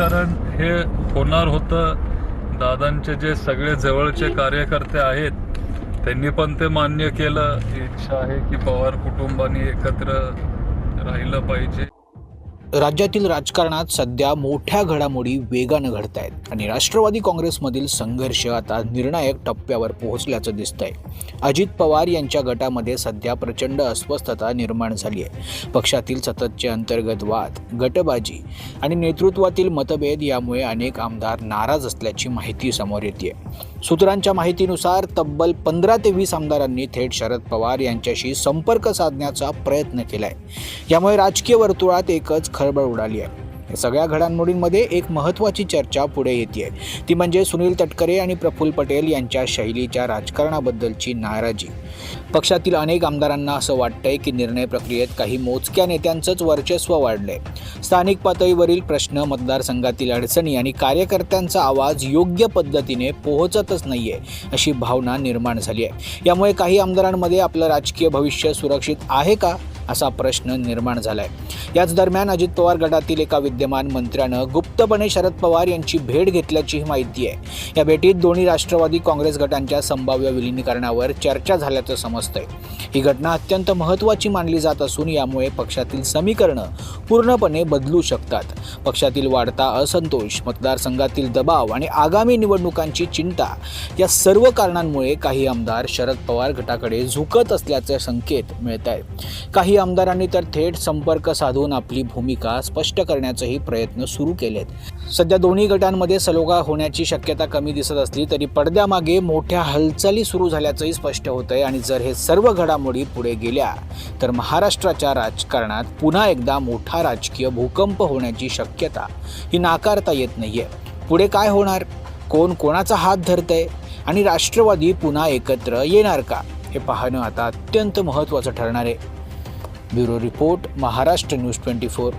राजकारण हे होणार होतं. दादांचे जे सगळे जवळचे कार्यकर्ते आहेत त्यांनी पण ते मान्य केलं. इच्छा आहे की पवार कुटुंबाने एकत्र राहिलं पाहिजे. राज्यातील राजकारणात सध्या मोठ्या घडामोडी वेगानं घडत आहेत आणि राष्ट्रवादी काँग्रेसमधील संघर्ष आता निर्णायक टप्प्यावर पोहोचल्याचं दिसतंय. अजित पवार यांच्या गटामध्ये सध्या प्रचंड अस्वस्थता निर्माण झाली आहे. पक्षातील सततचे अंतर्गत वाद, गटबाजी आणि नेतृत्वातील मतभेद यामुळे अनेक आमदार नाराज असल्याची माहिती समोर येते. सूत्रांच्या माहितीनुसार तब्बल 15 ते 20 आमदारांनी थेट शरद पवार यांच्याशी संपर्क साधण्याचा प्रयत्न केलाय. यामुळे राजकीय वर्तुळात एकच खळबळ उडाली आहे. या सगळ्या घडामोडींमध्ये एक महत्त्वाची चर्चा पुढे येते, ती म्हणजे सुनील तटकरे आणि प्रफुल्ल पटेल यांच्या शैलीच्या राजकारणाबद्दलची नाराजी. पक्षातील अनेक आमदारांना असं वाटतंय की निर्णय प्रक्रियेत काही मोजक्या नेत्यांचंच वर्चस्व वाढलंय. स्थानिक पातळीवरील प्रश्न, मतदारसंघातील अडचणी आणि कार्यकर्त्यांचा आवाज योग्य पद्धतीने पोहोचतच नाहीये अशी भावना निर्माण झाली आहे. यामुळे काही आमदारांमध्ये आपलं राजकीय भविष्य सुरक्षित आहे का असा प्रश्न निर्माण झालाय. याच दरम्यान अजित पवार गटातील एका विद्यमान मंत्र्यानं गुप्तपणे शरद पवार यांची भेट घेतल्याची माहिती आहे. या भेटीत दोन्ही राष्ट्रवादी काँग्रेस गटांच्या संभाव्य विलीनीकरणावर चर्चा झाल्याचं समजतंय. ही घटना अत्यंत महत्त्वाची मानली जात असून यामुळे पक्षातील समीकरणं पूर्णपणे बदलू शकतात. पक्षातील वाढता असंतोष, मतदारसंघातील दबाव आणि आगामी निवडणुकांची चिंता या सर्व कारणांमुळे काही आमदार शरद पवार गटाकडे झुकत असल्याचे संकेत मिळत आहेत. काही आमदारांनी तर थेट संपर्क साधून आपली भूमिका स्पष्ट करण्याचेही प्रयत्न सुरू केलेत. सध्या दोन्ही गटांमध्ये सलोखा होण्याची शक्यता कमी दिसत असली तरी पडद्यामागे मोठ्या हालचाली सुरू झाल्याचंही स्पष्ट होतंय. आणि जर हे सर्व घडामोडी पुढे गेल्या तर महाराष्ट्राच्या राजकारणात पुन्हा एकदा मोठा राजकीय भूकंप होण्याची शक्यता ही नाकारता येत नाहीये. पुढे काय होणार, कोण कोणाचा हात धरतंय आणि राष्ट्रवादी पुन्हा एकत्र येणार का, हे पाहणं आता अत्यंत महत्त्वाचं ठरणार आहे. Bureau report, Maharashtra news 24.